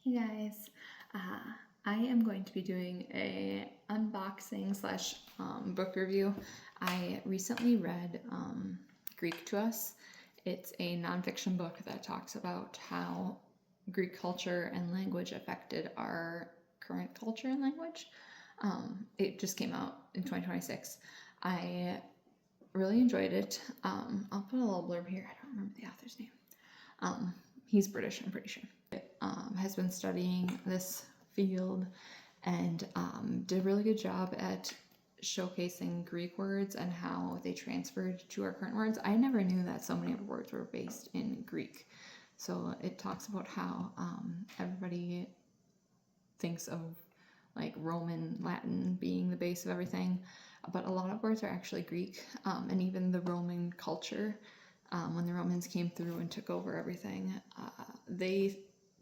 Hey guys, I am going to be doing a unboxing slash book review. I recently read Greek to Us. It's a nonfiction book that talks about how Greek culture and language affected our current culture and language. It just came out in 2026. I really enjoyed it. I'll put a little blurb here. I don't remember the author's name. He's British, I'm pretty sure. Has been studying this field and did a really good job at showcasing Greek words and how they transferred to our current words. I never knew that so many of our words were based in Greek. So it talks about how everybody thinks of like Roman Latin being the base of everything, but a lot of words are actually Greek, and even the Roman culture, when the Romans came through and took over everything, they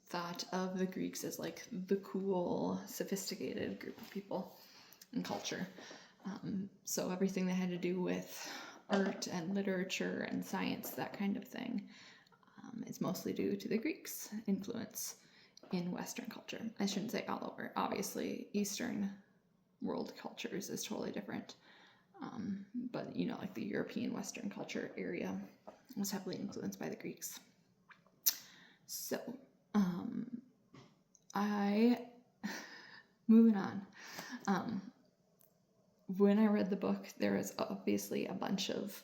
thought of the Greeks as like the cool, sophisticated group of people and culture. So everything that had to do with art and literature and science, that kind of thing, is mostly due to the Greeks' influence in Western culture. I shouldn't say all over. Obviously, Eastern world cultures is totally different. But you know, like the European Western culture area was heavily influenced by the Greeks. So, moving on. When I read the book, there was obviously a bunch of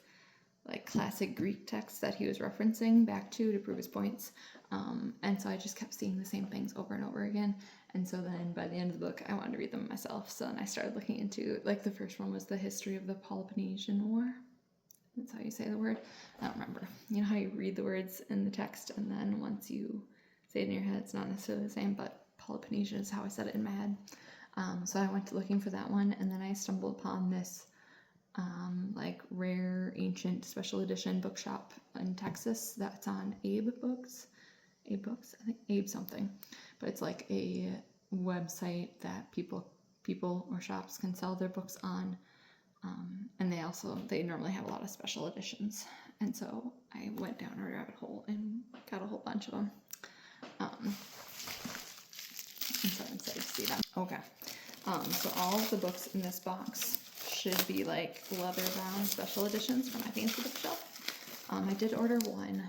like classic Greek texts that he was referencing back to prove his points. And so I just kept seeing the same things over and over again. And so then by the end of the book, I wanted to read them myself. So then I started looking into, like, the first one was the history of the Peloponnesian War. That's how you say the word. I don't remember. You know how you read the words in the text and then once you say it in your head, it's not necessarily the same, but Peloponnesian is how I said it in my head. So I went looking for that one, and then I stumbled upon this like rare ancient special edition bookshop in Texas that's on Abe Books, I think Abe something, but it's like a website that people or shops can sell their books on, and they normally have a lot of special editions, and so I went down a rabbit hole and got a whole bunch of them. And so I'm excited to see them. Okay, so all of the books in this box should be like leather bound special editions for my fancy bookshelf. I did order one,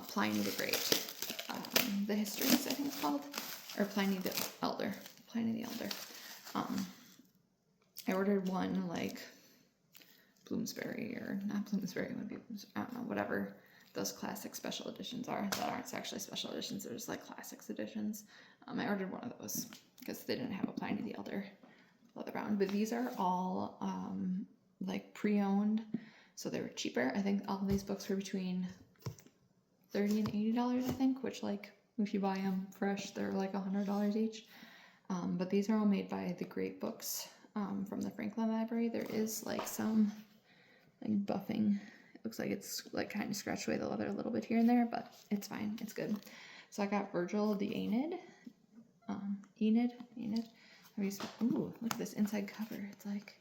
Pliny the Great, the Histories, I think it's called, or Pliny the Elder. I ordered one like Bloomsbury, or not Bloomsbury, would be I don't know, whatever those classic special editions are that aren't actually special editions, they're just like classics editions. I ordered one of those because they didn't have a Pliny the Elder leather bound, but these are all like pre-owned, so they were cheaper. I think all of these books were between $30 and $80, I think, which, like, if you buy them fresh, they're like $100 each. But these are all made by the Great Books from the Franklin Library. There is like some like buffing. It looks like it's like kind of scratched away the leather a little bit here and there, but it's fine. It's good. So I got Virgil the Aeneid. Enid. Ooh, look at this inside cover. It's like,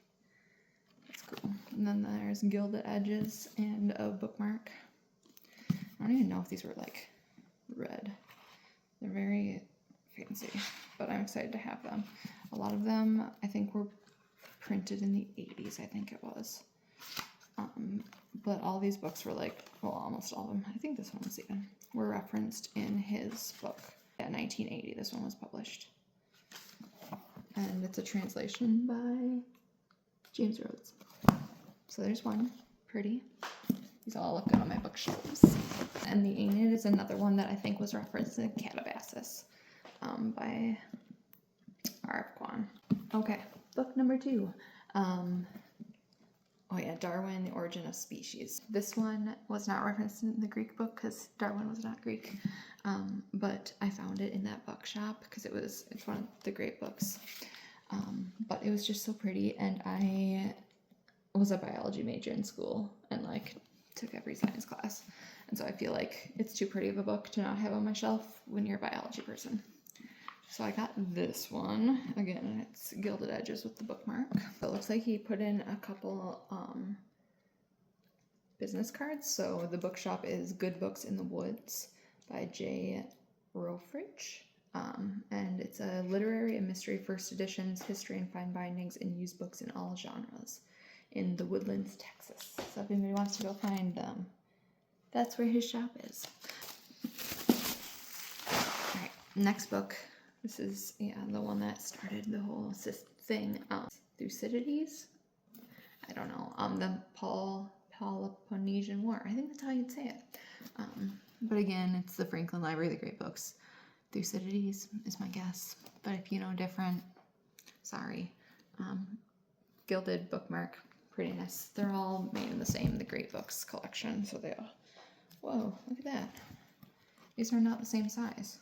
that's cool. And then there's gilded edges and a bookmark. I don't even know if these were like red. They're very fancy, but I'm excited to have them. A lot of them I think were printed in the 80s, I think it was. But all these books were like, well, almost all of them, I think this one was even, were referenced in his book. Yeah, 1980, this one was published. And it's a translation by James Rhodes. So there's one, pretty. These all look good on my bookshelves. And the Aeneid is another one that I think was referenced in Catabasis by R.F. Kwan. Okay, book number 2. Oh yeah, Darwin, The Origin of Species. This one was not referenced in the Greek book because Darwin was not Greek, but I found it in that bookshop because it's one of the great books. But it was just so pretty, and I was a biology major in school and like took every science class, and so I feel like it's too pretty of a book to not have on my shelf when you're a biology person. So I got this one. Again, it's gilded edges with the bookmark. It looks like he put in a couple business cards. So the bookshop is Good Books in the Woods by J. Rolfridge. And it's a literary and mystery first editions, history and fine bindings, and used books in all genres in the Woodlands, Texas. So if anybody wants to go find them, that's where his shop is. All right, next book. This is, the one that started the whole thing. Thucydides. I don't know. The Peloponnesian War. I think that's how you'd say it. But again, it's the Franklin Library of the Great Books. Thucydides is my guess. But if you know different, sorry. Gilded bookmark. Prettiness. They're all made in the Great Books collection. So they all... Whoa, look at that. These are not the same size.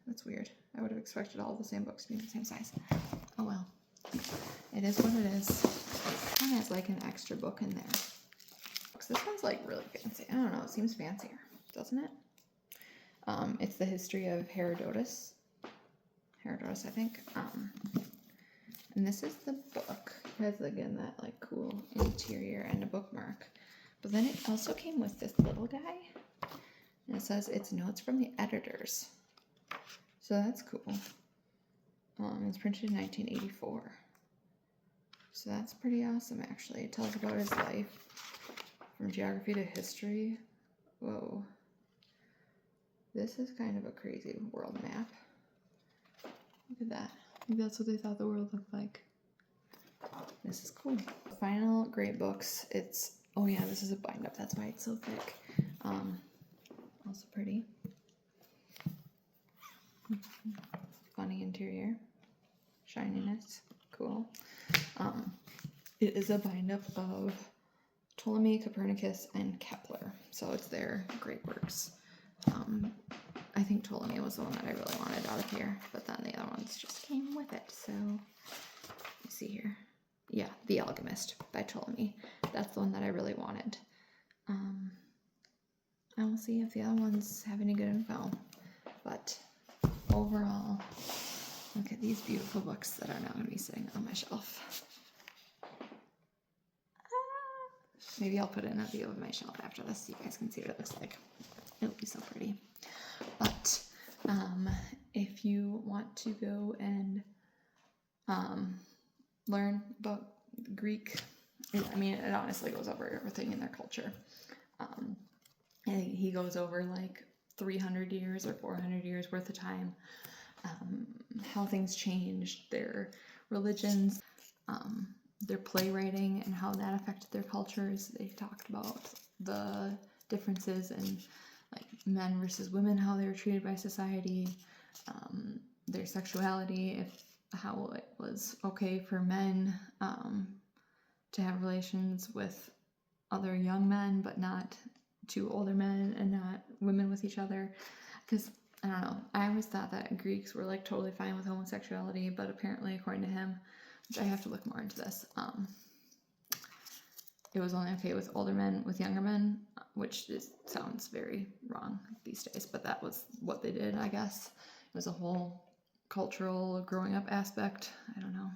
That's weird. I would have expected all the same books to be the same size. Oh well. It is what it is. It kind of has like an extra book in there. This one's like really fancy. I don't know. It seems fancier, doesn't it? It's the history of Herodotus. Herodotus, I think. And this is the book. It has, again, that like cool interior and a bookmark. But then it also came with this little guy. And it says it's notes from the editors. So that's cool. It's printed in 1984. So that's pretty awesome, actually. It tells about his life from geography to history. Whoa. This is kind of a crazy world map. Look at that. I think that's what they thought the world looked like. This is cool. Final Great Books. It's, oh yeah, this is a bind up. That's why it's so thick. Also pretty. Funny interior. Shininess. Cool. It is a bind up of Ptolemy, Copernicus, and Kepler. So it's their great works. I think Ptolemy was the one that I really wanted out of here, but then the other ones just came with it. So let's see here. Yeah, The Alchemist by Ptolemy. That's the one that I really wanted. I will see if the other ones have any good info. But overall, look at these beautiful books that are now going to be sitting on my shelf. Maybe I'll put in a view of my shelf after this so you guys can see what it looks like. It'll be so pretty. But if you want to go and learn about Greek, it honestly goes over everything in their culture. And he goes over like 300 years or 400 years worth of time, how things changed, their religions, their playwriting and how that affected their cultures. They talked about the differences in like men versus women, how they were treated by society, their sexuality, how it was okay for men to have relations with other young men, but not to older men, and not women with each other. Because I don't know, I always thought that Greeks were like totally fine with homosexuality, but apparently, according to him, which I have to look more into this, it was only okay with older men with younger men, which sounds very wrong these days, but that was what they did, I guess. It was a whole cultural growing up aspect. I don't know.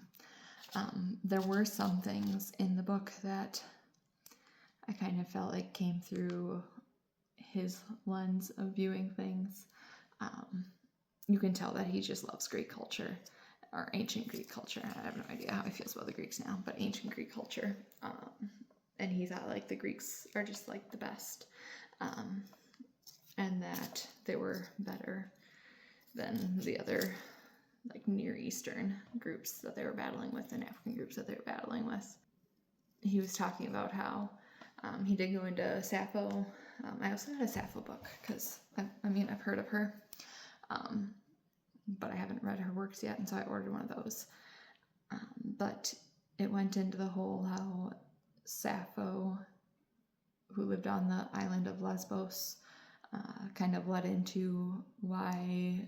There were some things in the book that I kind of felt like came through his lens of viewing things. You can tell that he just loves Greek culture, or ancient Greek culture. I have no idea how he feels about the Greeks now, but ancient Greek culture. And he thought like the Greeks are just like the best, and that they were better than the other like Near Eastern groups that they were battling with and African groups that they were battling with. He was talking about how he did go into Sappho. I also got a Sappho book because I've heard of her, but I haven't read her works yet, and so I ordered one of those. But it went into the whole how Sappho, who lived on the island of Lesbos, kind of led into why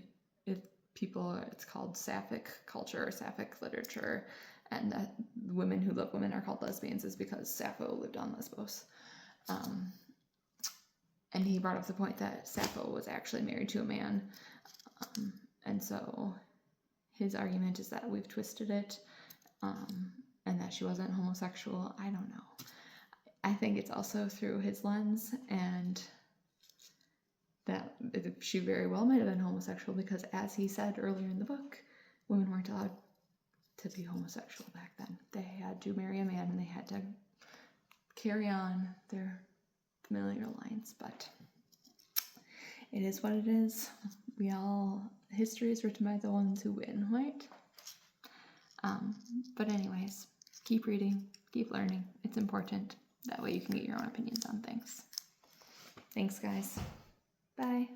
it's called Sapphic culture or Sapphic literature, and that women who love women are called lesbians is because Sappho lived on Lesbos. And he brought up the point that Sappho was actually married to a man, and so his argument is that we've twisted it, and that she wasn't homosexual. I don't know. I think it's also through his lens, and that she very well might have been homosexual, because as he said earlier in the book, women weren't allowed to be homosexual back then. They had to marry a man and they had to carry on their familial lines, but it is what it is. History is written by the ones who win, right? But anyways, keep reading, keep learning. It's important. That way you can get your own opinions on things. Thanks, guys. Bye.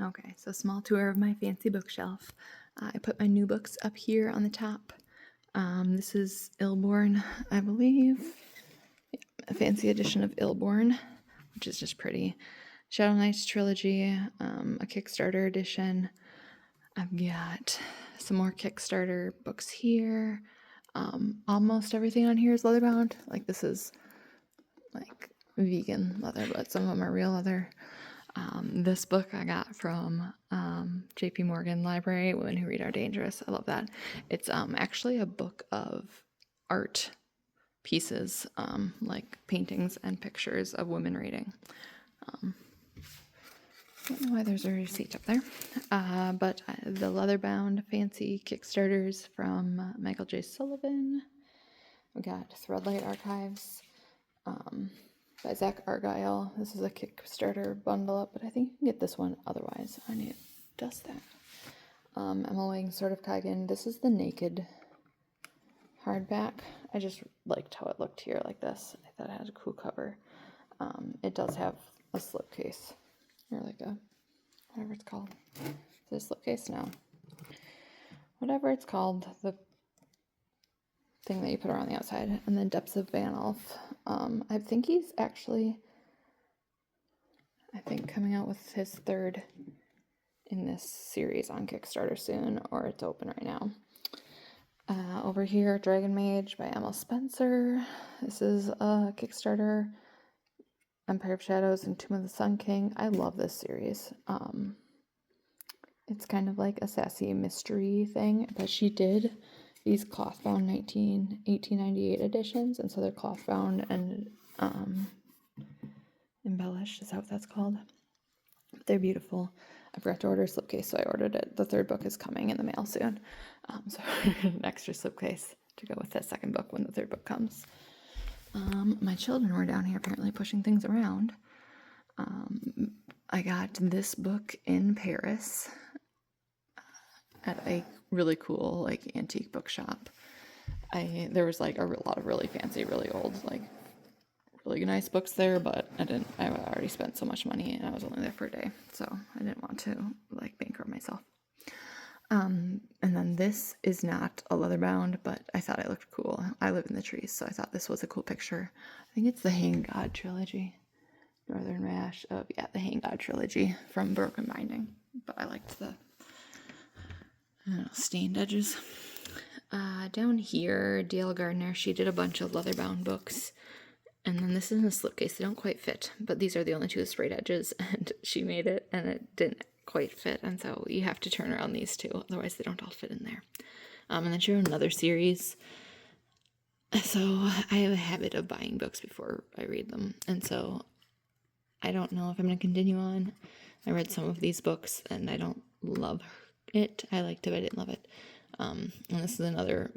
Okay, so small tour of my fancy bookshelf. I put my new books up here on the top. This is Illborn, I believe. Yeah, a fancy edition of Illborn, which is just pretty. Shadow Knights trilogy, a Kickstarter edition. I've got some more Kickstarter books here. Almost everything on here is leather bound. Like, this is like vegan leather, but some of them are real leather. This book I got from J.P. Morgan Library, Women Who Read Are Dangerous. I love that. It's actually a book of art pieces, like paintings and pictures of women reading. Don't know why there's a receipt up there. But the leather-bound fancy Kickstarters from Michael J. Sullivan. We got Threadlight Archives by Zach Argyle. This is a Kickstarter bundle up, but I think you can get this one otherwise. I need to dust that. Emma Wang, Sword of Kagan. This is the naked hardback. I just liked how it looked here like this. I thought it had a cool cover. It does have a slipcase, or like a, whatever it's called. Is it a slipcase? No. Whatever it's called, the thing that you put around the outside. And then Depths of Van Alf. I think he's actually, coming out with his third in this series on Kickstarter soon, or it's open right now. Over here, Dragon Mage by Emma Spencer. This is a Kickstarter. Empire of Shadows and Tomb of the Sun King. I love this series. It's kind of like a sassy mystery thing, but she did these cloth-bound 1898 editions, and so they're cloth-bound and embellished. Is that what that's called? They're beautiful. I forgot to order a slipcase, so I ordered it. The third book is coming in the mail soon. So an extra slipcase to go with that second book when the third book comes. My children were down here apparently pushing things around. I got this book in Paris at a really cool, like, antique bookshop. There was like a lot of really fancy, really old, like, really nice books there, but I already spent so much money and I was only there for a day, so I didn't want to, like, bankrupt myself. And then this is not a leather bound, but I thought it looked cool. I live in the trees, so I thought this was a cool picture. I think it's the Hanged God trilogy. Northern Rash of, yeah, the Hanged God trilogy from Broken Binding. But I liked the stained edges. Down here, Dale Gardner, she did a bunch of leather bound books. And then this is in a slipcase. They don't quite fit, but these are the only two sprayed edges, and she made it, and it didn't quite fit, and so you have to turn around these two, otherwise they don't all fit in there. And then she wrote another series. So I have a habit of buying books before I read them, and so I don't know if I'm going to continue on. I read some of these books, and I don't love it. I liked it, but I didn't love it. And this is another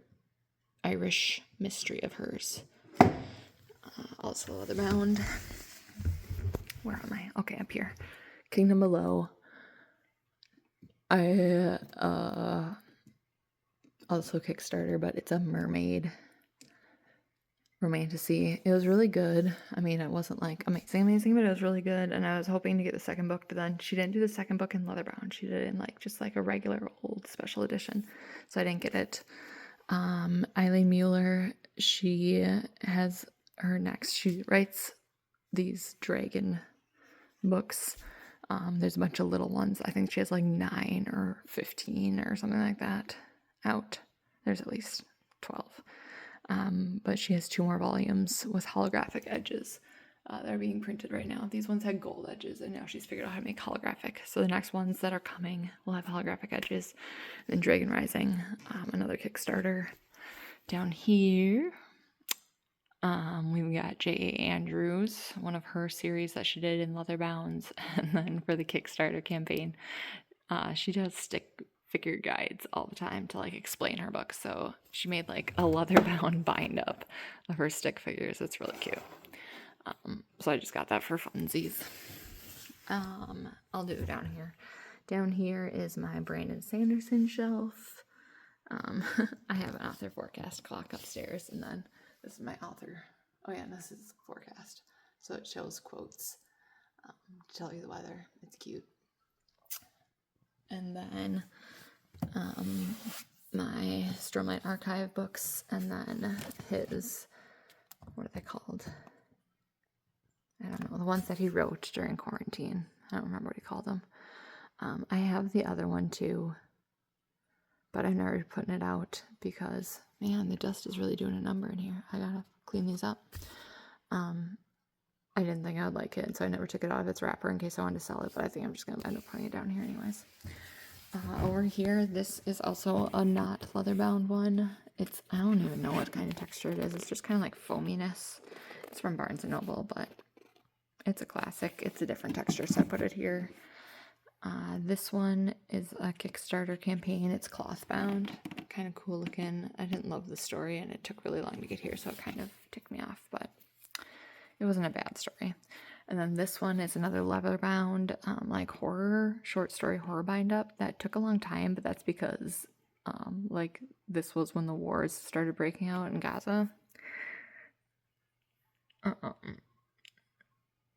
Irish mystery of hers. Also leather bound. Where am I? Okay, up here. Kingdom Below. I also Kickstarter, but it's a mermaid romantasy. It was really good. I mean, it wasn't like amazing, but it was really good. And I was hoping to get the second book, but then she didn't do the second book in leatherbound. She did it in just a regular old special edition, so I didn't get it. Eileen Mueller, she has her next. She writes these dragon books. There's a bunch of little ones. I think she has 9 or 15 or something like that out. There's at least 12. But she has 2 more volumes with holographic edges that are being printed right now. These ones had gold edges, and now she's figured out how to make holographic. So the next ones that are coming will have holographic edges. And then Dragon Rising, another Kickstarter. Down here, We got J.A. Andrews, one of her series that she did in Leatherbounds, and then for the Kickstarter campaign, she does stick figure guides all the time to like explain her books. So she made like a leather-bound bind up of her stick figures. It's really cute. So I just got that for funsies. I'll do it down here. Down here is my Brandon Sanderson shelf. I have an author forecast clock upstairs, and then this is my author. Oh yeah, and this is forecast. So it shows quotes to tell you the weather. It's cute. And then my Stormlight Archive books, and then his, what are they called? I don't know, the ones that he wrote during quarantine. I don't remember what he called them. I have the other one too, but I've never putting it out because, man, the dust is really doing a number in here. I gotta clean these up. I didn't think I would like it, so I never took it out of its wrapper in case I wanted to sell it, but I think I'm just gonna end up putting it down here anyways. Over here, this is also a not leather-bound one. It's, I don't even know what kind of texture it is. It's just kind of like foaminess. It's from Barnes & Noble, but it's a classic. It's a different texture, so I put it here. This one is a Kickstarter campaign. It's cloth bound, kind of cool looking. I didn't love the story, and it took really long to get here, so it kind of ticked me off, but it wasn't a bad story. And then this one is another leather bound, like short story horror bind up that took a long time, but that's because like this was when the wars started breaking out in Gaza.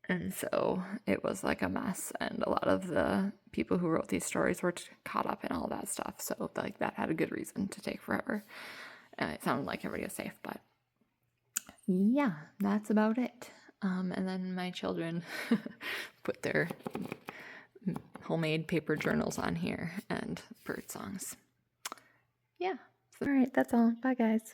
And so it was like a mess, and a lot of the people who wrote these stories were caught up in all that stuff. So like that had a good reason to take forever. It sounded like everybody was safe, but yeah, that's about it. And then my children put their homemade paper journals on here and bird songs. Yeah. All right, that's all. Bye, guys.